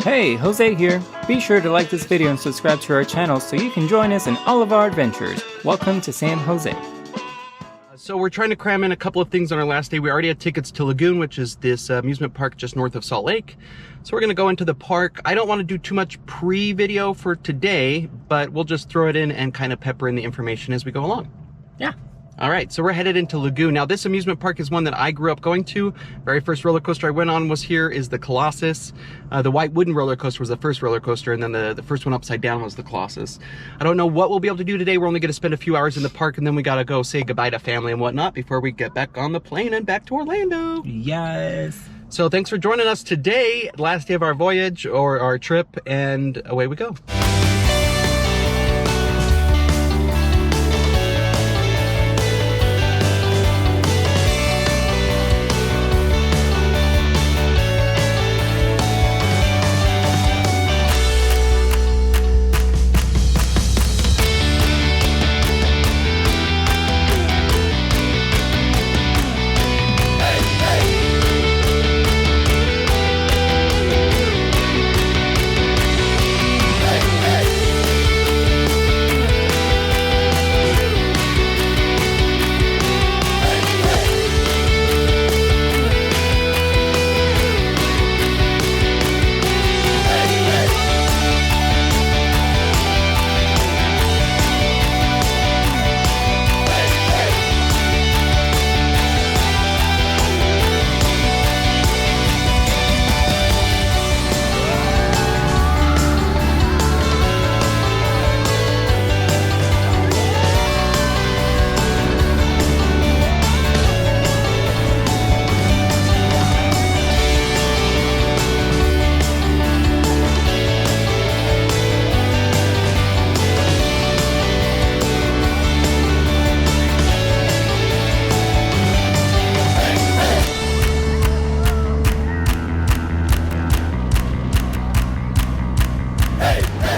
Hey, Jose here. Be sure to like this video and subscribe to our channel so you can join us in all of our adventures. Welcome to San Jose. So we're trying to cram in a couple of things on our last day. We already had tickets to Lagoon, which is this amusement park just north of Salt Lake. So we're gonna go into the park. I don't wanna do too much pre-video for today, but we'll just throw it in and kind of pepper in the information as we go along. Yeah. All right, so we're headed into Lagoon. Now this amusement park is one that I grew up going to. Very first roller coaster I went on was here, is the Colossus. The white wooden roller coaster was the first roller coaster, and then the first one upside down was the Colossus. I don't know what we'll be able to do today. We're only gonna spend a few hours in the park, and then we gotta go say goodbye to family and whatnot before we get back on the plane and back to Orlando. Yes. So thanks for joining us today, last day of our voyage or our trip, and away we go.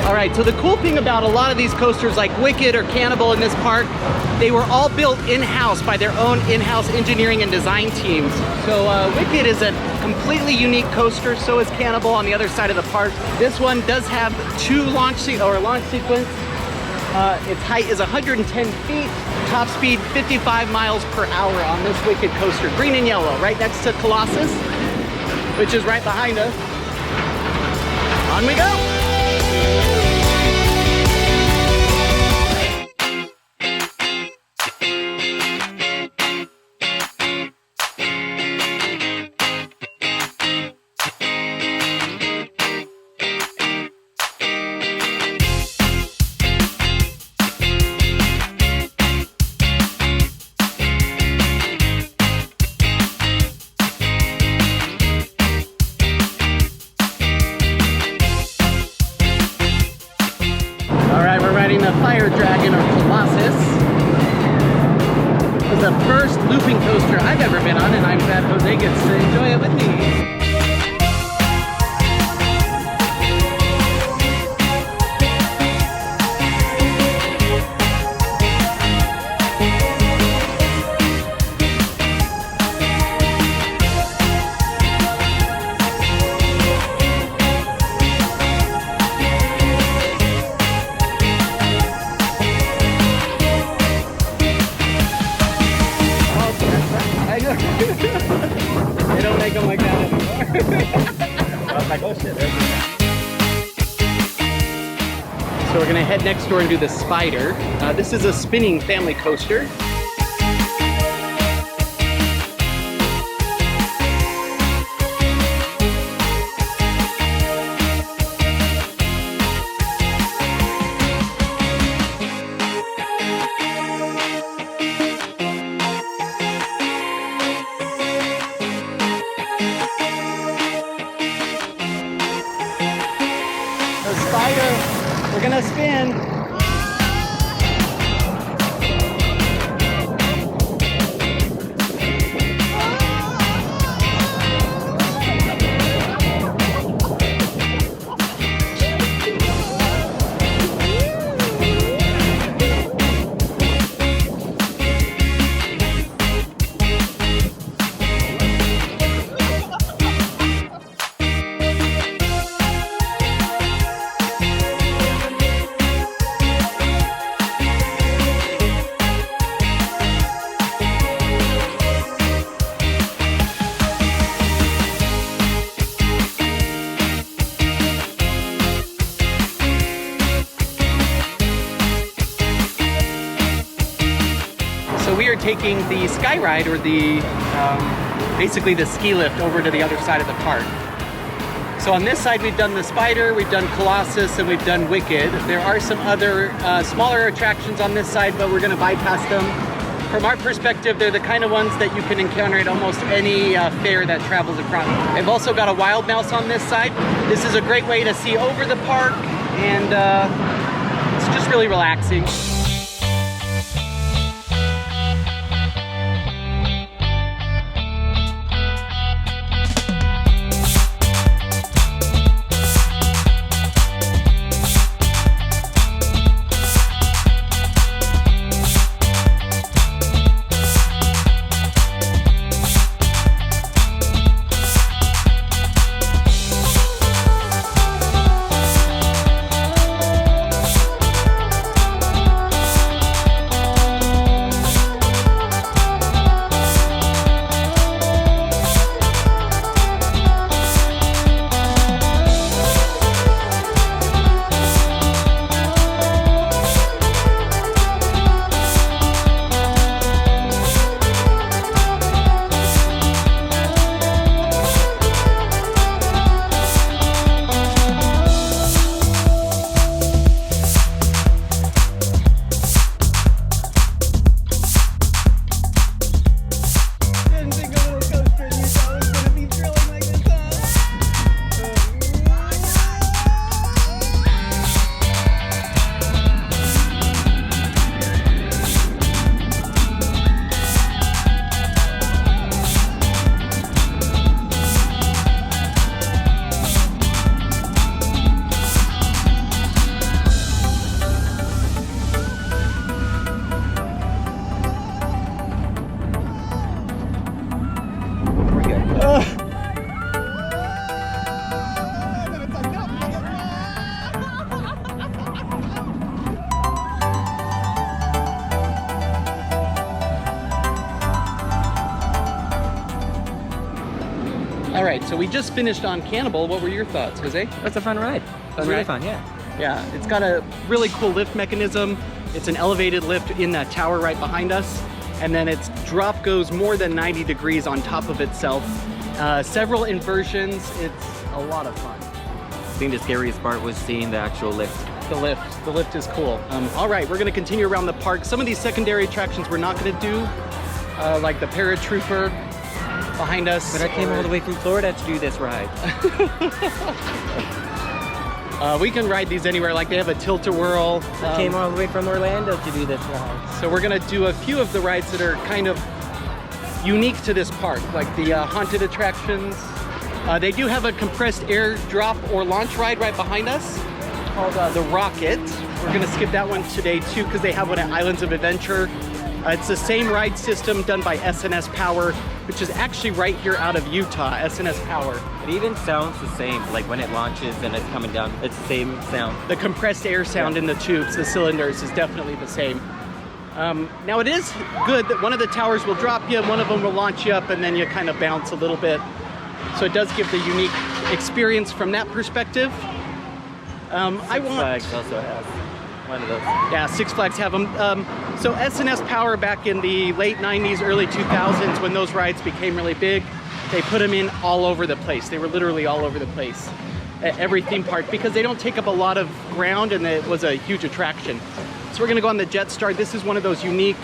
Alright, so the cool thing about a lot of these coasters like Wicked or Cannibal in this park, they were all built in-house by their own in-house engineering and design teams. So Wicked is a completely unique coaster, so is Cannibal on the other side of the park. This one does have two launch sequence. Its height is 110 feet, top speed 55 miles per hour on this Wicked coaster. Green and yellow, right next to Colossus, which is right behind us. On we go! The Fire Dragon or Colossus. This is the first looping coaster I've ever been on, and I'm glad Jose gets to enjoy it with me. They don't make them like that anymore. I was like, oh shit, there's So we're gonna head next door and do the Spider. This is a spinning family coaster. We're gonna spin. taking the sky ride, or the basically the ski lift, over to the other side of the park. So on this side we've done the Spider, we've done Colossus, and we've done Wicked. There are some other smaller attractions on this side, but we're going to bypass them. From our perspective, they're the kind of ones that you can encounter at almost any fair that travels across. They've also got a wild mouse on this side. This is a great way to see over the park, and it's just really relaxing. All right, so we just finished on Cannibal. What were your thoughts, Jose? That's a fun ride. It was really fun, yeah. Yeah, it's got a really cool lift mechanism. It's an elevated lift in that tower right behind us. And then its drop goes more than 90 degrees on top of itself. Several inversions. It's a lot of fun. I think the scariest part was seeing the actual lift. The lift is cool. All right, we're gonna continue around the park. Some of these secondary attractions we're not gonna do, like the paratrooper behind us. But I came all the way from Florida to do this ride. We can ride these anywhere, like they have a tilt-a-whirl. I came all the way from Orlando to do this ride. So we're gonna do a few of the rides that are kind of unique to this park, like the haunted attractions. They do have a compressed air drop or launch ride right behind us called the Rocket. We're gonna skip that one today too, because they have one at Islands of Adventure. It's the same ride system done by S&S Power, which is actually right here out of Utah, S&S Power. It even sounds the same, like when it launches and it's coming down, it's the same sound. The compressed air sound in the tubes, the cylinders, is definitely the same. Now it is good that one of the towers will drop you, one of them will launch you up, and then you kind of bounce a little bit. So it does give the unique experience from that perspective. Six Flags also has one of those. Yeah, Six Flags have them. So S&S Power back in the late 90s, early 2000s, when those rides became really big, they put them in all over the place. They were literally all over the place at every theme park because they don't take up a lot of ground, and it was a huge attraction. So we're gonna go on the Jetstar. This is one of those unique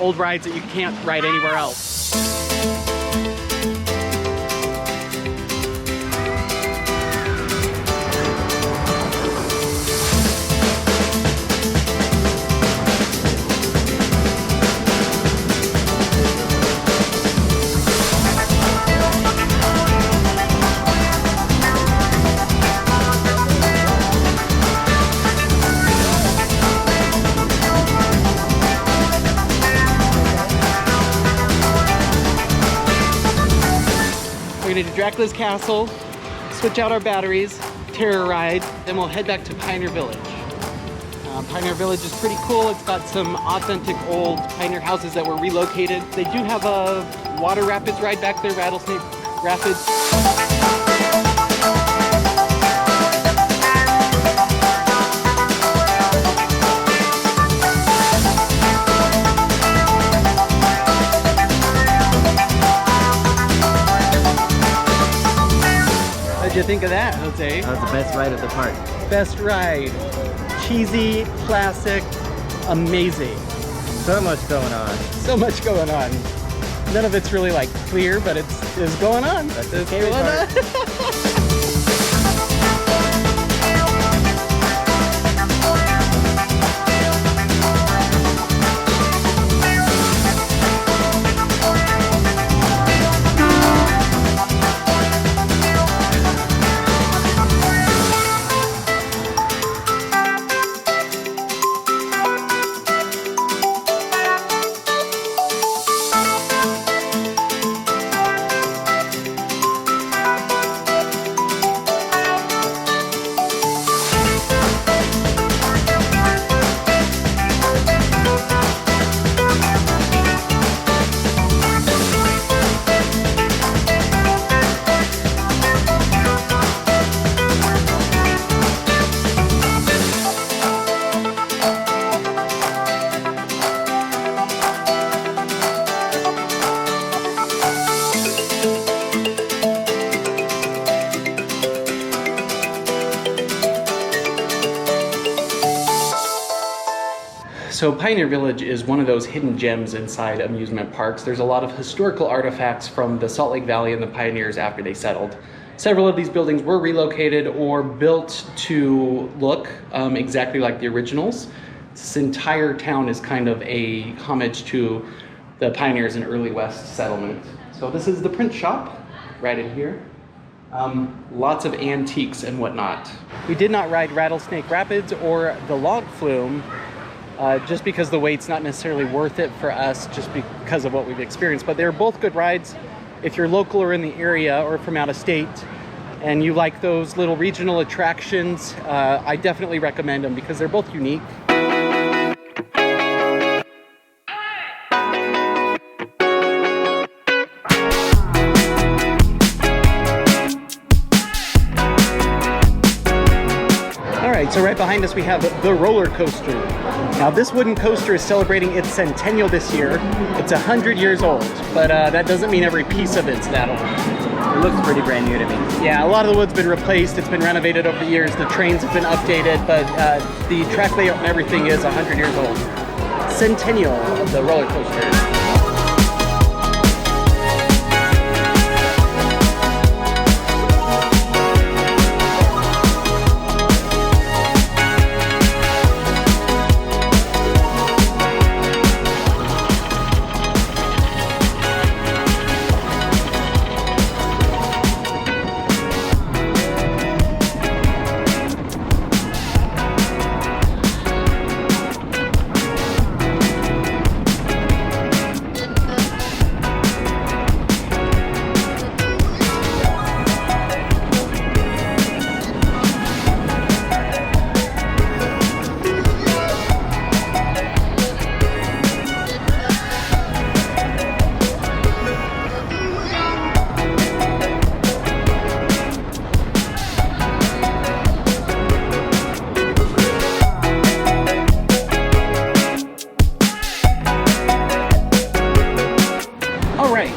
old rides that you can't ride anywhere else. We're gonna do Dracula's Castle, switch out our batteries, Terror Ride, then we'll head back to Pioneer Village. Pioneer Village is pretty cool. It's got some authentic old pioneer houses that were relocated. They do have a water rapids ride back there, Rattlesnake Rapids. you think of that, Jose? That was the best ride of the park. Best ride. Cheesy, classic, amazing. So much going on. So much going on. None of it's really like clear, but it's going on. That's the It's scary going part. on. So Pioneer Village is one of those hidden gems inside amusement parks. There's a lot of historical artifacts from the Salt Lake Valley and the pioneers after they settled. Several of these buildings were relocated or built to look exactly like the originals. This entire town is kind of a homage to the pioneers in early West settlement. So this is the print shop right in here. Lots of antiques and whatnot. We did not ride Rattlesnake Rapids or the log flume, just because the wait's not necessarily worth it for us just because of what we've experienced. But they're both good rides. If you're local or in the area or from out of state and you like those little regional attractions, I definitely recommend them because they're both unique. So right behind us we have the roller coaster. Now this wooden coaster is celebrating its centennial this year. It's 100 years old, but that doesn't mean every piece of it's that old. It looks pretty brand new to me. Yeah, a lot of the wood's been replaced, it's been renovated over the years, the trains have been updated, but the track layout and everything is 100 years old. Centennial of the roller coaster.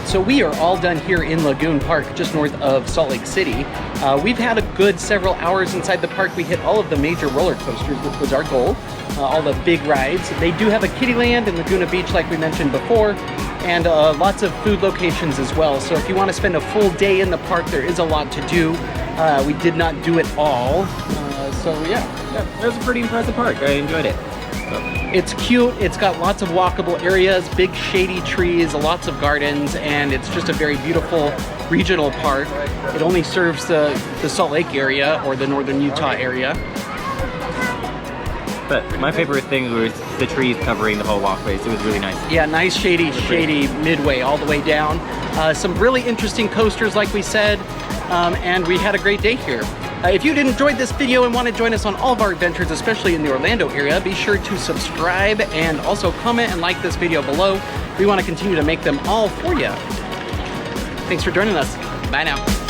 So we are all done here in Lagoon Park, just north of Salt Lake City. We've had a good several hours inside the park. We hit all of the major roller coasters, which was our goal, all the big rides. They do have a kiddie land in Laguna Beach, like we mentioned before, and lots of food locations as well. So if you want to spend a full day in the park, there is a lot to do. We did not do it all. So yeah, it was a pretty impressive park. I enjoyed it. It's cute, it's got lots of walkable areas, big shady trees, lots of gardens, and it's just a very beautiful regional park. It only serves the Salt Lake area or the northern Utah area. But my favorite thing was the trees covering the whole walkways. It was really nice. Yeah, nice shady midway all the way down. Some really interesting coasters, like we said, and we had a great day here. If you enjoyed this video and want to join us on all of our adventures, especially in the Orlando area, be sure to subscribe and also comment and like this video below. We want to continue to make them all for you. Thanks for joining us. Bye now.